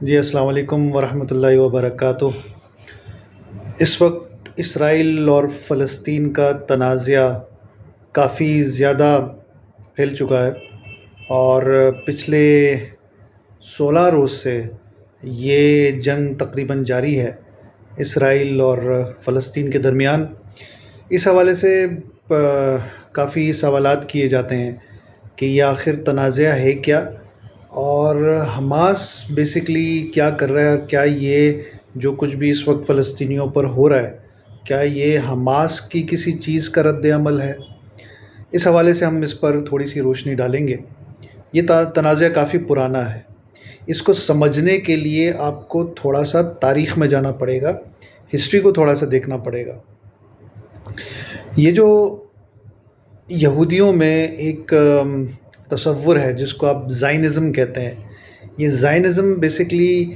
جی السلام علیکم ورحمۃ اللہ وبرکاتہ۔ اس وقت اسرائیل اور فلسطین کا تنازع کافی زیادہ پھیل چکا ہے، اور پچھلے 16 روز سے یہ جنگ تقریباً جاری ہے اسرائیل اور فلسطین کے درمیان۔ اس حوالے سے کافی سوالات کیے جاتے ہیں کہ یہ آخر تنازع ہے کیا، اور حماس بیسیکلی کیا کر رہا ہے، اور کیا یہ جو کچھ بھی اس وقت فلسطینیوں پر ہو رہا ہے کیا یہ حماس کی کسی چیز کا رد عمل ہے۔ اس حوالے سے ہم اس پر تھوڑی سی روشنی ڈالیں گے۔ یہ تنازع کافی پرانا ہے، اس کو سمجھنے کے لیے آپ کو تھوڑا سا تاریخ میں جانا پڑے گا، ہسٹری کو تھوڑا سا دیکھنا پڑے گا۔ یہ جو یہودیوں میں ایک تصور ہے جس کو آپ زائنزم کہتے ہیں، یہ زائنزم بیسیکلی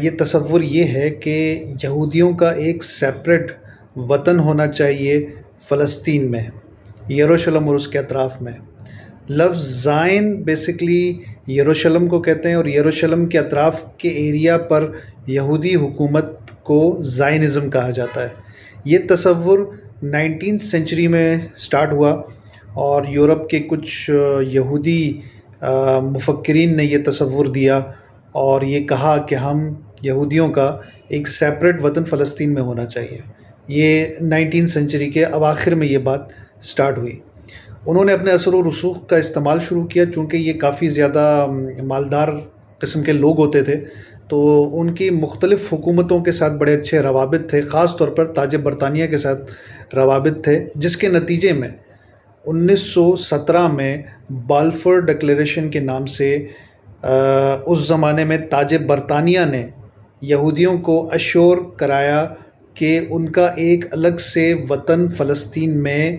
یہ تصور یہ ہے کہ یہودیوں کا ایک سیپریٹ وطن ہونا چاہیے فلسطین میں، یروشلم اور اس کے اطراف میں۔ لفظ زائن بیسیکلی یروشلم کو کہتے ہیں، اور یروشلم کے اطراف کے ایریا پر یہودی حکومت کو زائنزم کہا جاتا ہے۔ یہ تصور 19 سینچری میں سٹارٹ ہوا، اور یورپ کے کچھ یہودی مفکرین نے یہ تصور دیا اور یہ کہا کہ ہم یہودیوں کا ایک سیپریٹ وطن فلسطین میں ہونا چاہیے۔ یہ 19 سینچری کے اواخر میں یہ بات سٹارٹ ہوئی۔ انہوں نے اپنے اثر و رسوخ کا استعمال شروع کیا، چونکہ یہ کافی زیادہ مالدار قسم کے لوگ ہوتے تھے، تو ان کی مختلف حکومتوں کے ساتھ بڑے اچھے روابط تھے، خاص طور پر تاج برطانیہ کے ساتھ روابط تھے، جس کے نتیجے میں 1917 میں بالفور ڈکلیریشن کے نام سے اس زمانے میں تاج برطانیہ نے یہودیوں کو اشور کرایا کہ ان کا ایک الگ سے وطن فلسطین میں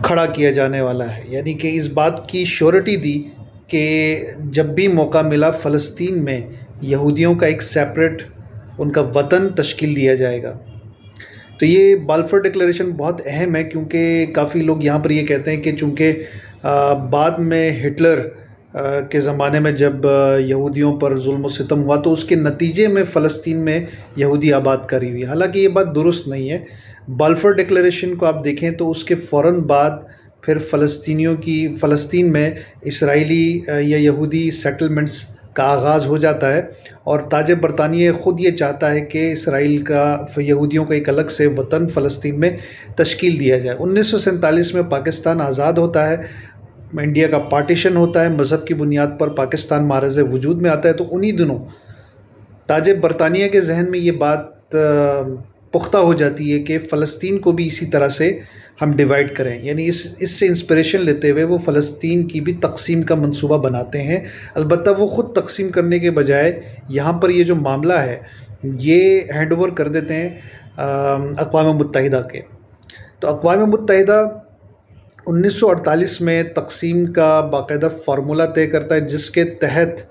کھڑا کیا جانے والا ہے، یعنی کہ اس بات کی شیورٹی دی کہ جب بھی موقع ملا فلسطین میں یہودیوں کا ایک سیپریٹ ان کا وطن تشکیل دیا جائے گا۔ تو یہ بالفور ڈکلیریشن بہت اہم ہے، کیونکہ کافی لوگ یہاں پر یہ کہتے ہیں کہ چونکہ بعد میں ہٹلر کے زمانے میں جب یہودیوں پر ظلم و ستم ہوا تو اس کے نتیجے میں فلسطین میں یہودی آباد کاری ہوئی، حالانکہ یہ بات درست نہیں ہے۔ بالفور ڈکلیریشن کو آپ دیکھیں تو اس کے فوراً بعد پھر فلسطین میں اسرائیلی یا یہودی سیٹلمنٹس کا آغاز ہو جاتا ہے، اور تاج برطانیہ خود یہ چاہتا ہے کہ اسرائیل کا یہودیوں کا ایک الگ سے وطن فلسطین میں تشکیل دیا جائے۔ 1947 میں پاکستان آزاد ہوتا ہے، انڈیا کا پارٹیشن ہوتا ہے، مذہب کی بنیاد پر پاکستان معرض وجود میں آتا ہے، تو انہی دنوں تاج برطانیہ کے ذہن میں یہ بات پختہ ہو جاتی ہے کہ فلسطین کو بھی اسی طرح سے ہم ڈیوائیڈ کریں، یعنی اس سے انسپریشن لیتے ہوئے وہ فلسطین کی بھی تقسیم کا منصوبہ بناتے ہیں۔ البتہ وہ خود تقسیم کرنے کے بجائے یہاں پر یہ جو معاملہ ہے یہ ہینڈ اوور کر دیتے ہیں اقوام متحدہ کے۔ تو اقوام متحدہ 1948 میں تقسیم کا باقاعدہ فارمولہ طے کرتا ہے، جس کے تحت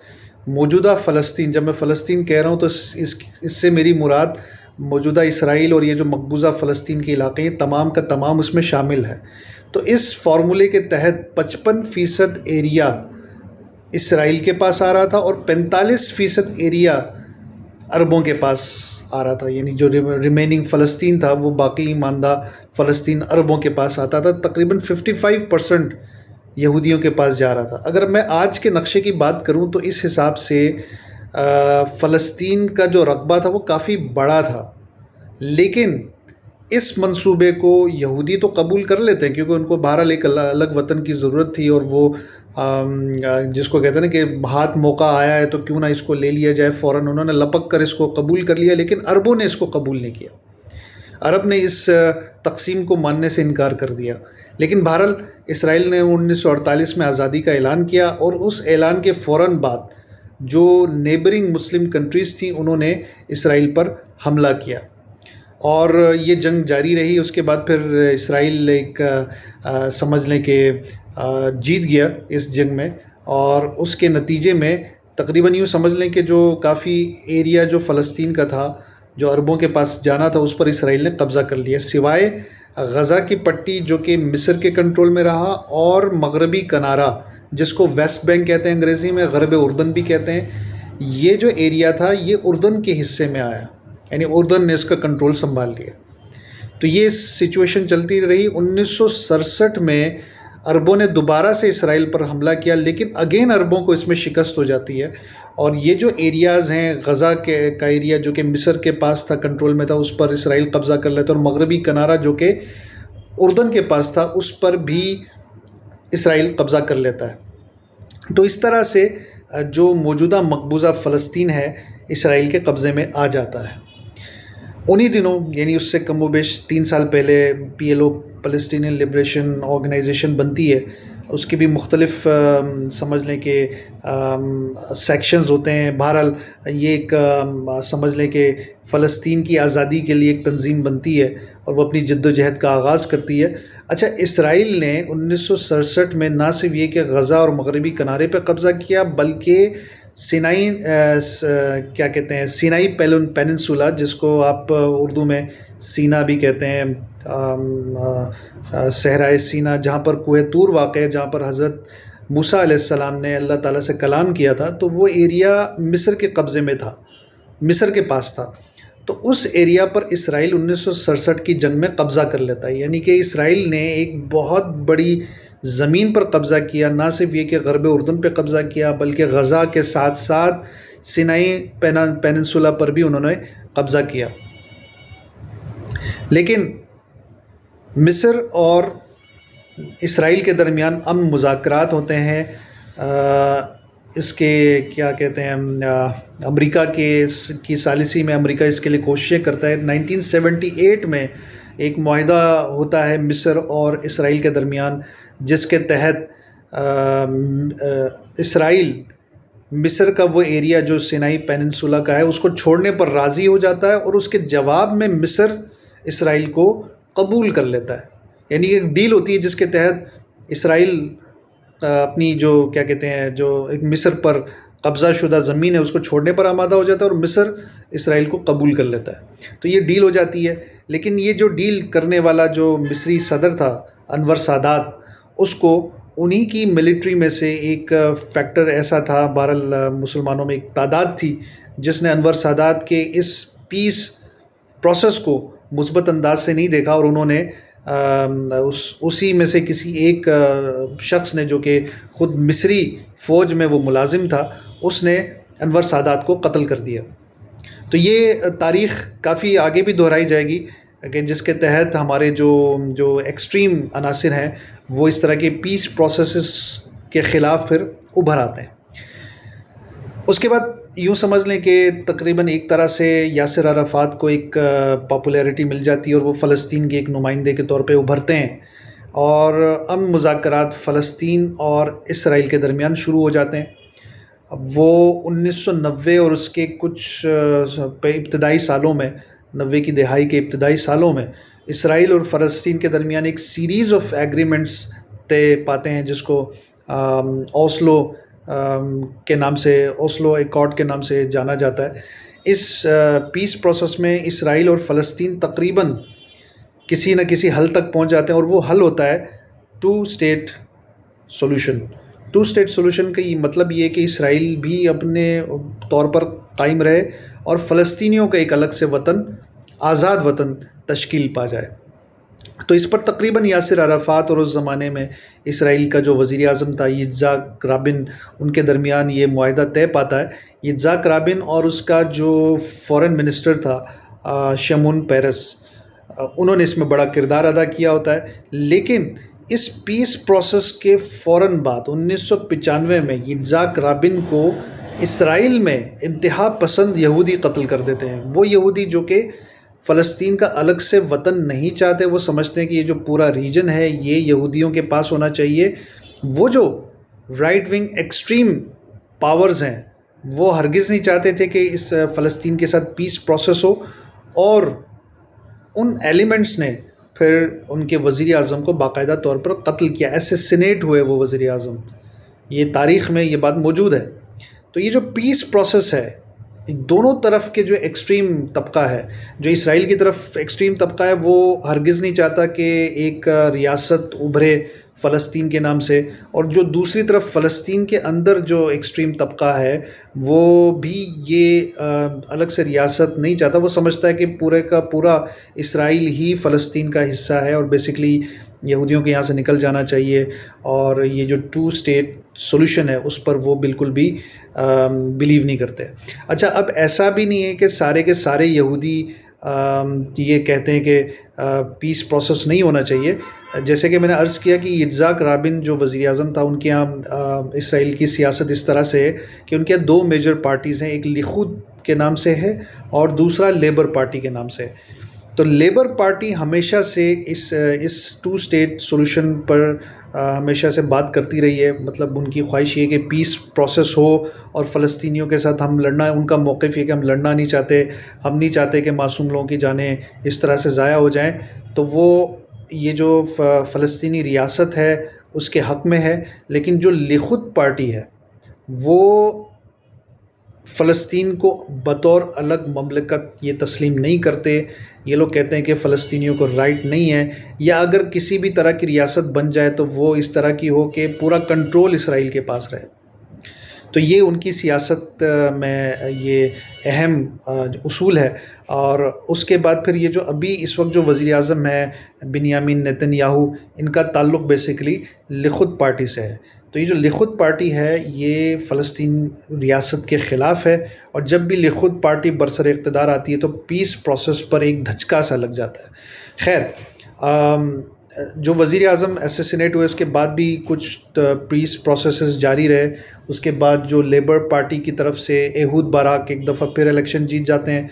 موجودہ فلسطین، جب میں فلسطین کہہ رہا ہوں تو اس سے میری مراد موجودہ اسرائیل اور یہ جو مقبوضہ فلسطین کے علاقے ہیں تمام کا تمام اس میں شامل ہے۔ تو اس فارمولے کے تحت 55% ایریا اسرائیل کے پاس آ رہا تھا، اور 45% ایریا عربوں کے پاس آ رہا تھا، یعنی جو ریمیننگ فلسطین تھا وہ باقی ماندہ فلسطین عربوں کے پاس آتا تھا۔ تقریباً 55% یہودیوں کے پاس جا رہا تھا۔ اگر میں آج کے نقشے کی بات کروں تو اس حساب سے فلسطین کا جو رقبہ تھا وہ کافی بڑا تھا، لیکن اس منصوبے کو یہودی تو قبول کر لیتے ہیں، کیونکہ ان کو بہرحال ایک الگ وطن کی ضرورت تھی، اور وہ جس کو کہتے ہیں نا کہ ہاتھ موقع آیا ہے تو کیوں نہ اس کو لے لیا جائے، فوراً انہوں نے لپک کر اس کو قبول کر لیا، لیکن عربوں نے اس کو قبول نہیں کیا۔ عرب نے اس تقسیم کو ماننے سے انکار کر دیا، لیکن بہرحال اسرائیل نے 1948 میں آزادی کا اعلان کیا، اور اس اعلان کے فوراً بعد جو نیبرنگ مسلم کنٹریز تھیں انہوں نے اسرائیل پر حملہ کیا، اور یہ جنگ جاری رہی۔ اس کے بعد پھر اسرائیل ایک سمجھ لیں کہ جیت گیا اس جنگ میں، اور اس کے نتیجے میں تقریباً یوں سمجھ لیں کہ جو کافی ایریا جو فلسطین کا تھا جو عربوں کے پاس جانا تھا اس پر اسرائیل نے قبضہ کر لیا، سوائے غزہ کی پٹی جو کہ مصر کے کنٹرول میں رہا، اور مغربی کنارہ جس کو ویسٹ بینک کہتے ہیں انگریزی میں، غرب اردن بھی کہتے ہیں، یہ جو ایریا تھا یہ اردن کے حصے میں آیا، یعنی اردن نے اس کا کنٹرول سنبھال لیا۔ تو یہ سچویشن چلتی رہی۔ 1967 میں عربوں نے دوبارہ سے اسرائیل پر حملہ کیا، لیکن اگین عربوں کو اس میں شکست ہو جاتی ہے، اور یہ جو ایریاز ہیں غزہ کا ایریا جو کہ مصر کے پاس تھا، کنٹرول میں تھا، اس پر اسرائیل قبضہ کر لیتا، اور مغربی کنارہ جو کہ اردن کے پاس تھا اس پر بھی اسرائیل قبضہ کر لیتا ہے۔ تو اس طرح سے جو موجودہ مقبوضہ فلسطین ہے اسرائیل کے قبضے میں آ جاتا ہے۔ انہی دنوں یعنی اس سے کم و بیش 3 سال پہلے PLO پیلسٹینین لبریشن آرگنائزیشن بنتی ہے۔ اس کی بھی مختلف سمجھ لیں کہ سیکشنز ہوتے ہیں۔ بہرحال یہ ایک سمجھ لیں کہ فلسطین کی آزادی کے لیے ایک تنظیم بنتی ہے اور وہ اپنی جد و جہد کا آغاز کرتی ہے۔ اچھا، اسرائیل نے 1967 میں نہ صرف یہ کہ غزہ اور مغربی کنارے پہ قبضہ کیا، بلکہ سینائی کیا کہتے ہیں سینائی پیننسولا، جس کو آپ اردو میں سینا بھی کہتے ہیں، صحرائے سینا، جہاں پر کوہ طور واقع ہے، جہاں پر حضرت موسیٰ علیہ السلام نے اللہ تعالیٰ سے کلام کیا تھا، تو وہ ایریا مصر کے قبضے میں تھا، مصر کے پاس تھا۔ تو اس ایریا پر اسرائیل 1967 کی جنگ میں قبضہ کر لیتا ہے، یعنی کہ اسرائیل نے ایک بہت بڑی زمین پر قبضہ کیا۔ نہ صرف یہ کہ غرب اردن پہ قبضہ کیا، بلکہ غزہ کے ساتھ ساتھ سینائی پیننسولا پر بھی انہوں نے قبضہ کیا۔ لیکن مصر اور اسرائیل کے درمیان امن مذاکرات ہوتے ہیں۔ اس کے کیا کہتے ہیں امریکہ کی ثالثی میں امریکہ اس کے لیے کوششیں کرتا ہے۔ 1978 میں ایک معاہدہ ہوتا ہے مصر اور اسرائیل کے درمیان، جس کے تحت اسرائیل مصر کا وہ ایریا جو سینائی پیننسولا کا ہے اس کو چھوڑنے پر راضی ہو جاتا ہے، اور اس کے جواب میں مصر اسرائیل کو قبول کر لیتا ہے۔ یعنی ایک ڈیل ہوتی ہے جس کے تحت اسرائیل اپنی جو کیا کہتے ہیں جو ایک مصر پر قبضہ شدہ زمین ہے اس کو چھوڑنے پر آمادہ ہو جاتا ہے، اور مصر اسرائیل کو قبول کر لیتا ہے۔ تو یہ ڈیل ہو جاتی ہے۔ لیکن یہ جو ڈیل کرنے والا جو مصری صدر تھا انور سادات، اس کو انہی کی ملٹری میں سے ایک فیکٹر ایسا تھا، بہرحال مسلمانوں میں ایک تعداد تھی جس نے انور سادات کے اس پیس پروسیس کو مثبت انداز سے نہیں دیکھا، اور انہوں نے اسی میں سے کسی ایک شخص نے جو کہ خود مصری فوج میں وہ ملازم تھا، اس نے انور سادات کو قتل کر دیا۔ تو یہ تاریخ کافی آگے بھی دہرائی جائے گی کہ جس کے تحت ہمارے جو ایکسٹریم عناصر ہیں وہ اس طرح کے پیس پروسیسز کے خلاف پھر ابھر آتے ہیں۔ اس کے بعد یوں سمجھ لیں کہ تقریباً ایک طرح سے یاسر عرفات کو ایک پاپولیرٹی مل جاتی ہے، اور وہ فلسطین کے ایک نمائندے کے طور پہ ابھرتے ہیں، اور امن مذاکرات فلسطین اور اسرائیل کے درمیان شروع ہو جاتے ہیں۔ اب وہ 1990 اور اس کے کچھ ابتدائی سالوں میں، 90 کی دہائی کے ابتدائی سالوں میں اسرائیل اور فلسطین کے درمیان ایک سیریز آف ایگریمنٹس طے پاتے ہیں، جس کو اوسلو کے نام سے، اوسلو ایکارڈ کے نام سے جانا جاتا ہے۔ اس پیس پروسیس میں اسرائیل اور فلسطین تقریباً کسی نہ کسی حل تک پہنچ جاتے ہیں، اور وہ حل ہوتا ہے 2 اسٹیٹ سولوشن۔ 2 اسٹیٹ سولوشن کا یہ مطلب یہ ہے کہ اسرائیل بھی اپنے طور پر قائم رہے اور فلسطینیوں کا ایک الگ سے وطن، آزاد وطن تشکیل پا جائے۔ تو اس پر تقریباً یاسر عرفات اور اس زمانے میں اسرائیل کا جو وزیر اعظم تھا یtzhak رابن، ان کے درمیان یہ معاہدہ طے پاتا ہے۔ یtzhak رابن اور اس کا جو فورن منسٹر تھا شمون پیرس، انہوں نے اس میں بڑا کردار ادا کیا ہوتا ہے۔ لیکن اس پیس پروسیس کے فوراً بعد 1995 میں یtzhak رابن کو اسرائیل میں انتہا پسند یہودی قتل کر دیتے ہیں۔ وہ یہودی جو کہ فلسطین کا الگ سے وطن نہیں چاہتے، وہ سمجھتے ہیں کہ یہ جو پورا ریجن ہے یہ یہودیوں کے پاس ہونا چاہیے۔ وہ جو رائٹ ونگ ایکسٹریم پاورز ہیں وہ ہرگز نہیں چاہتے تھے کہ اس فلسطین کے ساتھ پیس پروسیس ہو، اور ان ایلیمنٹس نے پھر ان کے وزیر اعظم کو باقاعدہ طور پر قتل کیا، اسیسینیٹ ہوئے وہ وزیر اعظم۔ یہ تاریخ میں یہ بات موجود ہے۔ تو یہ جو پیس پروسیس ہے، دونوں طرف کے جو ایکسٹریم طبقہ ہے، جو اسرائیل کی طرف ایکسٹریم طبقہ ہے، وہ ہرگز نہیں چاہتا کہ ایک ریاست ابھرے فلسطین کے نام سے، اور جو دوسری طرف فلسطین کے اندر جو ایکسٹریم طبقہ ہے وہ بھی یہ الگ سے ریاست نہیں چاہتا. وہ سمجھتا ہے کہ پورے کا پورا اسرائیل ہی فلسطین کا حصہ ہے اور بیسکلی یہودیوں کے یہاں سے نکل جانا چاہیے، اور یہ جو 2 اسٹیٹ سولوشن ہے اس پر وہ بالکل بھی بلیو نہیں کرتے. اچھا، اب ایسا بھی نہیں ہے کہ سارے کے سارے یہودی یہ کہتے ہیں کہ پیس پروسیس نہیں ہونا چاہیے. جیسے کہ میں نے عرض کیا کہ یtzhak رابن جو وزیر اعظم تھا، ان کے یہاں اسرائیل کی سیاست اس طرح سے ہے کہ ان کے یہاں 2 میجر پارٹیز ہیں، ایک لیکود کے نام سے ہے اور دوسرا لیبر پارٹی کے نام سے ہے. تو لیبر پارٹی ہمیشہ سے اس 2 اسٹیٹ سولوشن پر ہمیشہ سے بات کرتی رہی ہے. مطلب ان کی خواہش یہ کہ پیس پروسیس ہو اور فلسطینیوں کے ساتھ ہم لڑنا، ان کا موقف یہ کہ ہم لڑنا نہیں چاہتے، ہم نہیں چاہتے کہ معصوم لوگوں کی جانیں اس طرح سے ضائع ہو جائیں. تو وہ یہ جو فلسطینی ریاست ہے اس کے حق میں ہے. لیکن جو لیکود پارٹی ہے وہ فلسطین کو بطور الگ مملکت یہ تسلیم نہیں کرتے. یہ لوگ کہتے ہیں کہ فلسطینیوں کو رائٹ نہیں ہے، یا اگر کسی بھی طرح کی ریاست بن جائے تو وہ اس طرح کی ہو کہ پورا کنٹرول اسرائیل کے پاس رہے. تو یہ ان کی سیاست میں یہ اہم اصول ہے. اور اس کے بعد پھر یہ جو ابھی اس وقت جو وزیر اعظم ہے بنیامین نیتن یاہو، ان کا تعلق بیسیکلی لیکود پارٹی سے ہے. تو یہ جو لیکود پارٹی ہے یہ فلسطین ریاست کے خلاف ہے، اور جب بھی لیکود پارٹی برسر اقتدار آتی ہے تو پیس پروسیس پر ایک دھچکا سا لگ جاتا ہے. خیر، جو وزیر اعظم اسیسینیٹ ہوئے اس کے بعد بھی کچھ پیس پروسیسز جاری رہے. اس کے بعد جو لیبر پارٹی کی طرف سے ایہود باراک ایک دفعہ پھر الیکشن جیت جاتے ہیں.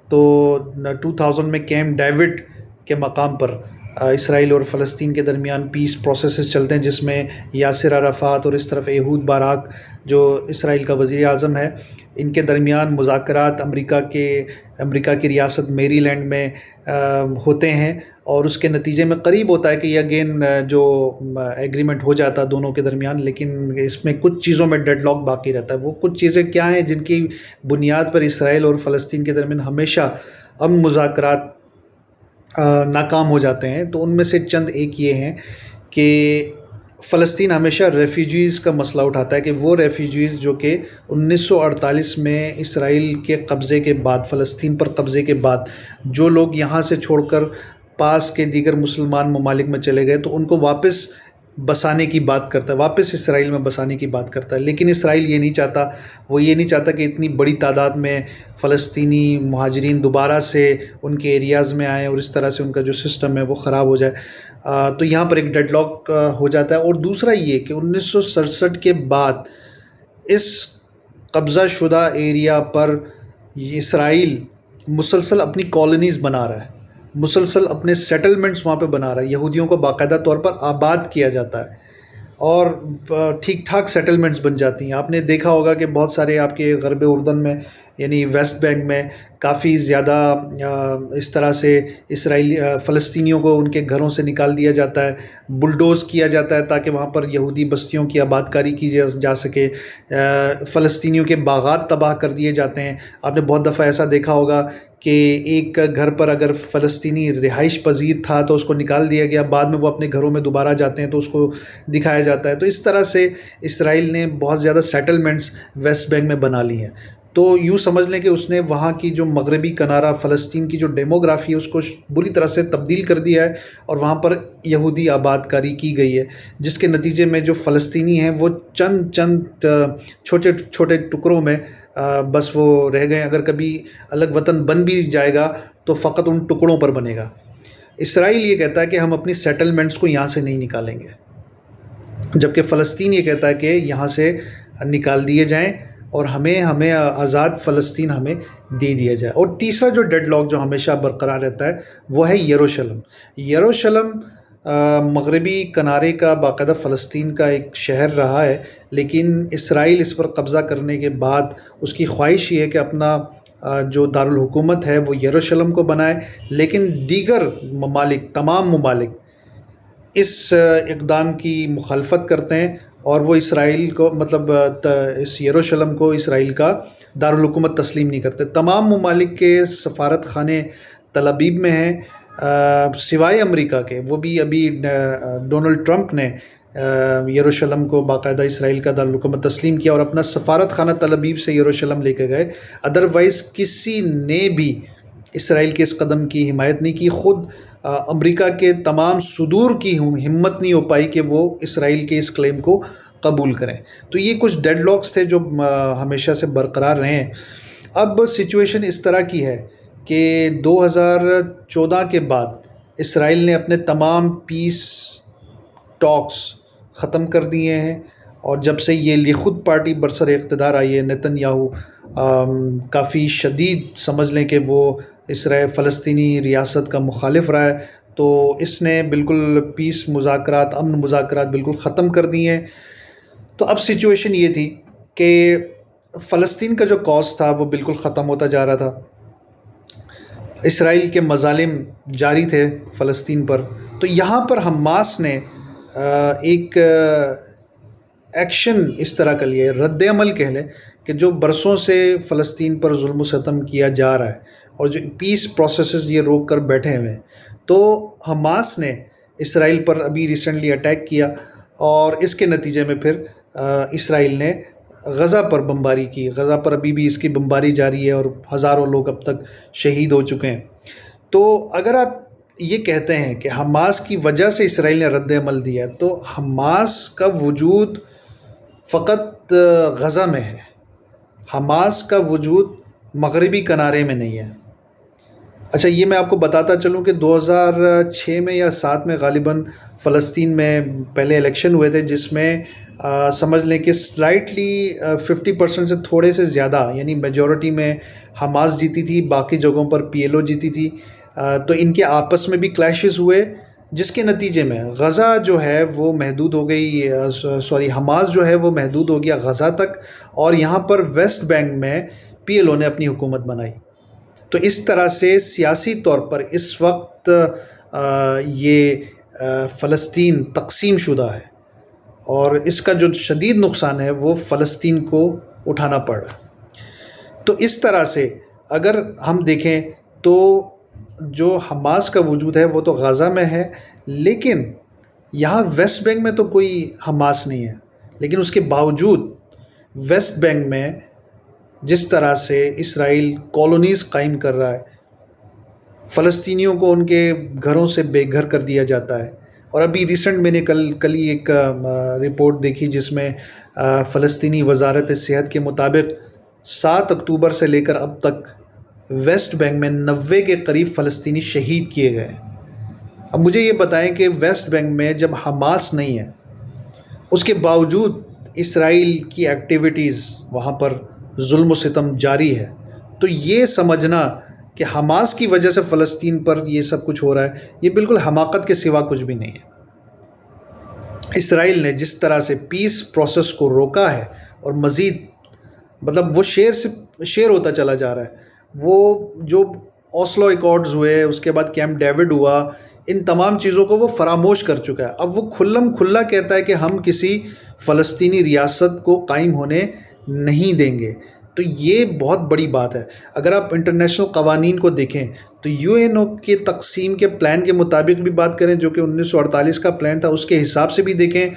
تو 2000 میں کیمپ ڈیوڈ کے مقام پر اسرائیل اور فلسطین کے درمیان پیس پروسیسز چلتے ہیں، جس میں یاسر عرفات اور اس طرف ایہود باراک جو اسرائیل کا وزیر اعظم ہے، ان کے درمیان مذاکرات امریکہ کی ریاست میری لینڈ میں ہوتے ہیں. اور اس کے نتیجے میں قریب ہوتا ہے کہ یہ اگین جو ایگریمنٹ ہو جاتا ہے دونوں کے درمیان، لیکن اس میں کچھ چیزوں میں ڈیڈ لاک باقی رہتا ہے. وہ کچھ چیزیں کیا ہیں جن کی بنیاد پر اسرائیل اور فلسطین کے درمیان ہمیشہ امن مذاکرات ناکام ہو جاتے ہیں. تو ان میں سے چند ایک یہ ہیں کہ فلسطین ہمیشہ ریفیوجیز کا مسئلہ اٹھاتا ہے کہ وہ ریفیوجیز جو کہ 1948 میں اسرائیل کے قبضے کے بعد، فلسطین پر قبضے کے بعد جو لوگ یہاں سے چھوڑ کر پاس کے دیگر مسلمان ممالک میں چلے گئے، تو ان کو واپس بسانے کی بات کرتا ہے، واپس اسرائیل میں بسانے کی بات کرتا ہے. لیکن اسرائیل یہ نہیں چاہتا. وہ یہ نہیں چاہتا کہ اتنی بڑی تعداد میں فلسطینی مہاجرین دوبارہ سے ان کے ایریاز میں آئیں اور اس طرح سے ان کا جو سسٹم ہے وہ خراب ہو جائے. تو یہاں پر ایک ڈیڈ لاک ہو جاتا ہے. اور دوسرا یہ کہ 1967 کے بعد اس قبضہ شدہ ایریا پر اسرائیل مسلسل اپنی کالونیز بنا رہا ہے، مسلسل اپنے سیٹلمنٹس وہاں پہ بنا رہا ہے. یہودیوں کو باقاعدہ طور پر آباد کیا جاتا ہے اور ٹھیک ٹھاک سیٹلمنٹس بن جاتی ہیں. آپ نے دیکھا ہوگا کہ بہت سارے آپ کے غرب اردن میں یعنی ویسٹ بینک میں کافی زیادہ اس طرح سے اسرائیلی فلسطینیوں کو ان کے گھروں سے نکال دیا جاتا ہے، بلڈوز کیا جاتا ہے تاکہ وہاں پر یہودی بستیوں کی آباد کاری کی جا سکے. فلسطینیوں کے باغات تباہ کر دیے جاتے ہیں. آپ نے بہت دفعہ ایسا دیکھا ہوگا کہ ایک گھر پر اگر فلسطینی رہائش پذیر تھا تو اس کو نکال دیا گیا، بعد میں وہ اپنے گھروں میں دوبارہ جاتے ہیں تو اس کو دکھایا جاتا ہے. تو اس طرح سے اسرائیل نے بہت زیادہ سیٹلمنٹس ویسٹ بینک میں بنا لی ہیں. تو یوں سمجھ لیں کہ اس نے وہاں کی جو مغربی کنارہ فلسطین کی جو ڈیموگرافی ہے اس کو بری طرح سے تبدیل کر دیا ہے اور وہاں پر یہودی آباد کاری کی گئی ہے، جس کے نتیجے میں جو فلسطینی ہیں وہ چند چھوٹے چھوٹے ٹکڑوں میں بس وہ رہ گئے. اگر کبھی الگ وطن بن بھی جائے گا تو فقط ان ٹکڑوں پر بنے گا. اسرائیل یہ کہتا ہے کہ ہم اپنی سیٹلمنٹس کو یہاں سے نہیں نکالیں گے، جبکہ فلسطین یہ کہتا ہے کہ یہاں سے نکال دیے جائیں اور ہمیں آزاد فلسطین ہمیں دے دیا جائے. اور تیسرا جو ڈیڈ لاک جو ہمیشہ برقرار رہتا ہے وہ ہے یروشلم. یروشلم مغربی کنارے کا باقاعدہ فلسطین کا ایک شہر رہا ہے، لیکن اسرائیل اس پر قبضہ کرنے کے بعد اس کی خواہش یہ ہے کہ اپنا جو دارالحکومت ہے وہ یروشلم کو بنائے. لیکن دیگر ممالک، تمام ممالک اس اقدام کی مخالفت کرتے ہیں اور وہ اسرائیل کو مطلب اس یروشلم کو اسرائیل کا دارالحکومت تسلیم نہیں کرتے. تمام ممالک کے سفارت خانے تل ابیب میں ہیں سوائے امریکہ کے. وہ بھی ابھی ڈونلڈ ٹرمپ نے یروشلم کو باقاعدہ اسرائیل کا دارالحکومت تسلیم کیا اور اپنا سفارت خانہ تل ابیب سے یروشلم لے کے گئے. ادروائز کسی نے بھی اسرائیل کے اس قدم کی حمایت نہیں کی. خود امریکہ کے تمام صدور کی ہمت نہیں ہو پائی کہ وہ اسرائیل کے اس کلیم کو قبول کریں. تو یہ کچھ ڈیڈ لاکس تھے جو ہمیشہ سے برقرار رہے ہیں. اب سچویشن اس طرح کی ہے کہ 2014 کے بعد اسرائیل نے اپنے تمام پیس ٹاکس ختم کر دیے ہیں، اور جب سے یہ لیکود پارٹی برسر اقتدار آئی ہے، نیتن یاہو کافی شدید سمجھ لیں کہ وہ اسرائیل فلسطینی ریاست کا مخالف رہا ہے، تو اس نے بالکل پیس مذاکرات، امن مذاکرات بالکل ختم کر دیے ہیں. تو اب سچویشن یہ تھی کہ فلسطین کا جو کاز تھا وہ بالکل ختم ہوتا جا رہا تھا. اسرائیل کے مظالم جاری تھے فلسطین پر. تو یہاں پر حماس نے ایک ایکشن اس طرح کا لیا ہے، رد عمل کہہ لیں، کہ جو برسوں سے فلسطین پر ظلم و ستم کیا جا رہا ہے اور جو پیس پروسیسز یہ روک کر بیٹھے ہوئے ہیں، تو حماس نے اسرائیل پر ابھی ریسنٹلی اٹیک کیا، اور اس کے نتیجے میں پھر اسرائیل نے غزہ پر بمباری کی. غزہ پر ابھی بھی اس کی بمباری جاری ہے اور ہزاروں لوگ اب تک شہید ہو چکے ہیں. تو اگر آپ یہ کہتے ہیں کہ حماس کی وجہ سے اسرائیل نے رد عمل دیا، تو حماس کا وجود فقط غزہ میں ہے، حماس کا وجود مغربی کنارے میں نہیں ہے. اچھا، یہ میں آپ کو بتاتا چلوں کہ 2006 میں یا 2007 میں غالباً فلسطین میں پہلے الیکشن ہوئے تھے، جس میں سمجھ لیں کہ سلائٹلی 50% سے تھوڑے سے زیادہ، یعنی میجورٹی میں حماس جیتی تھی، باقی جگہوں پر PLO جیتی تھی. تو ان کے آپس میں بھی کلیشز ہوئے، جس کے نتیجے میں غزہ جو ہے وہ محدود ہو گئی، حماس جو ہے وہ محدود ہو گیا غزہ تک، اور یہاں پر ویسٹ بینک میں PLO نے اپنی حکومت بنائی. تو اس طرح سے سیاسی طور پر اس وقت یہ فلسطین تقسیم شدہ ہے، اور اس کا جو شدید نقصان ہے وہ فلسطین کو اٹھانا پڑ رہا ہے. تو اس طرح سے اگر ہم دیکھیں تو جو حماس کا وجود ہے وہ تو غزہ میں ہے، لیکن یہاں ویسٹ بینک میں تو کوئی حماس نہیں ہے. لیکن اس کے باوجود ویسٹ بینک میں جس طرح سے اسرائیل کالونیز قائم کر رہا ہے، فلسطینیوں کو ان کے گھروں سے بے گھر کر دیا جاتا ہے. اور ابھی ریسنٹ میں نے کل ہی ایک رپورٹ دیکھی جس میں فلسطینی وزارت صحت کے مطابق 7 اکتوبر سے لے کر اب تک ویسٹ بینک میں 90 کے قریب فلسطینی شہید کیے گئے. اب مجھے یہ بتائیں کہ ویسٹ بینک میں جب حماس نہیں ہے، اس کے باوجود اسرائیل کی ایکٹیویٹیز وہاں پر ظلم و ستم جاری ہے، تو یہ سمجھنا کہ حماس کی وجہ سے فلسطین پر یہ سب کچھ ہو رہا ہے، یہ بالکل حماقت کے سوا کچھ بھی نہیں ہے. اسرائیل نے جس طرح سے پیس پروسیس کو روکا ہے، اور مزید مطلب وہ شیر ہوتا چلا جا رہا ہے. وہ جو اوسلو ایکارڈز ہوئے، اس کے بعد کیمپ ڈیوڈ ہوا، ان تمام چیزوں کو وہ فراموش کر چکا ہے. اب وہ کھلم کھلا کہتا ہے کہ ہم کسی فلسطینی ریاست کو قائم ہونے نہیں دیں گے. تو یہ بہت بڑی بات ہے. اگر آپ انٹرنیشنل قوانین کو دیکھیں تو UN کے تقسیم کے پلان کے مطابق بھی بات کریں، جو کہ 1948 کا پلان تھا، اس کے حساب سے بھی دیکھیں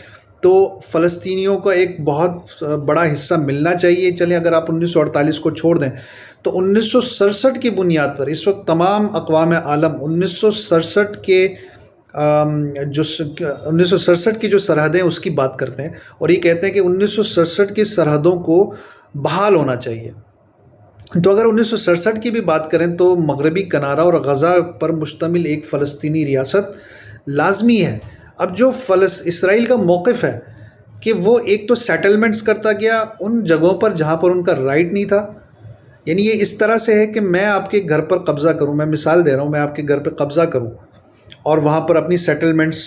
تو فلسطینیوں کا ایک بہت بڑا حصہ ملنا چاہیے. چلیں اگر آپ 1948 کو چھوڑ دیں تو 1967 کی بنیاد پر اس وقت تمام اقوام عالم 1967 کے جو 1967 کی جو سرحدیں اس کی بات کرتے ہیں، اور یہ کہتے ہیں کہ 1967 کی سرحدوں کو بحال ہونا چاہیے. تو اگر 1967 کی بھی بات کریں تو مغربی کنارہ اور غزہ پر مشتمل ایک فلسطینی ریاست لازمی ہے. اب جو اسرائیل کا موقف ہے کہ وہ ایک تو سیٹلمنٹس کرتا گیا ان جگہوں پر جہاں پر ان کا رائٹ نہیں تھا، یعنی یہ اس طرح سے ہے کہ میں آپ کے گھر پر قبضہ کروں، میں مثال دے رہا ہوں، میں آپ کے گھر پہ قبضہ کروں اور وہاں پر اپنی سیٹلمنٹس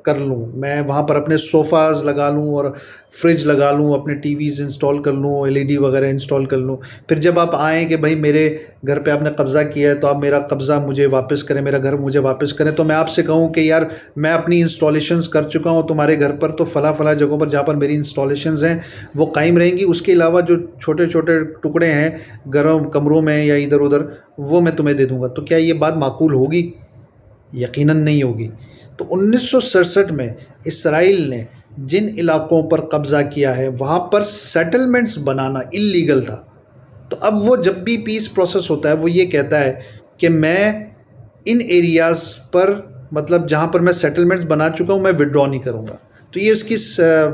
کر لوں، میں وہاں پر اپنے صوفاز لگا لوں اور فریج لگا لوں، اپنے ٹی ویز انسٹال کر لوں، LED وغیرہ انسٹال کر لوں. پھر جب آپ آئیں کہ بھائی میرے گھر پہ آپ نے قبضہ کیا ہے تو آپ میرا قبضہ مجھے واپس کریں، میرا گھر مجھے واپس کریں، تو میں آپ سے کہوں کہ یار میں اپنی انسٹالیشنز کر چکا ہوں تمہارے گھر پر، تو فلاں جگہوں پر جہاں پر میری انسٹالیشنز ہیں وہ قائم رہیں گی، اس کے علاوہ جو چھوٹے چھوٹے ٹکڑے ہیں گھروں کمروں میں یا ادھر ادھر وہ میں تمہیں دے دوں گا. تو کیا یہ بات معقول ہوگی؟ یقیناً نہیں ہوگی. تو 1967 میں اسرائیل نے جن علاقوں پر قبضہ کیا ہے وہاں پر سیٹلمنٹس بنانا اللیگل تھا. تو اب وہ جب بھی پیس پروسیس ہوتا ہے وہ یہ کہتا ہے کہ میں ان ایریاز پر مطلب جہاں پر میں سیٹلمنٹس بنا چکا ہوں میں وڈرا نہیں کروں گا. تو یہ اس کی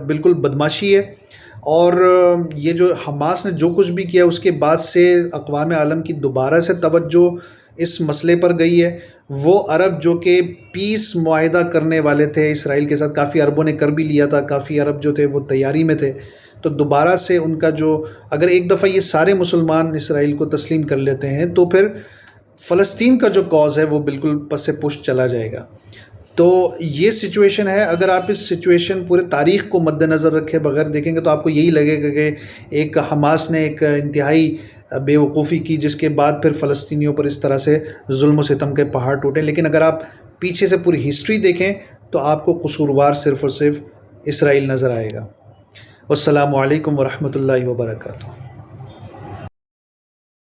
بالکل بدماشی ہے. اور یہ جو حماس نے جو کچھ بھی کیا اس کے بعد سے اقوام عالم کی دوبارہ سے توجہ اس مسئلے پر گئی ہے. وہ عرب جو کہ پیس معاہدہ کرنے والے تھے اسرائیل کے ساتھ، کافی عربوں نے کر بھی لیا تھا، کافی عرب جو تھے وہ تیاری میں تھے، تو دوبارہ سے ان کا جو اگر ایک دفعہ یہ سارے مسلمان اسرائیل کو تسلیم کر لیتے ہیں تو پھر فلسطین کا جو کاز ہے وہ بالکل پس پش چلا جائے گا. تو یہ سچویشن ہے. اگر آپ اس سچویشن پورے تاریخ کو مد نظر رکھے بغیر دیکھیں گے تو آپ کو یہی لگے گا کہ ایک حماس نے ایک انتہائی بے وقوفی کی جس کے بعد پھر فلسطینیوں پر اس طرح سے ظلم و ستم کے پہاڑ ٹوٹے. لیکن اگر آپ پیچھے سے پوری ہسٹری دیکھیں تو آپ کو قصوروار صرف اور صرف اسرائیل نظر آئے گا. والسلام علیکم ورحمۃ اللہ وبرکاتہ.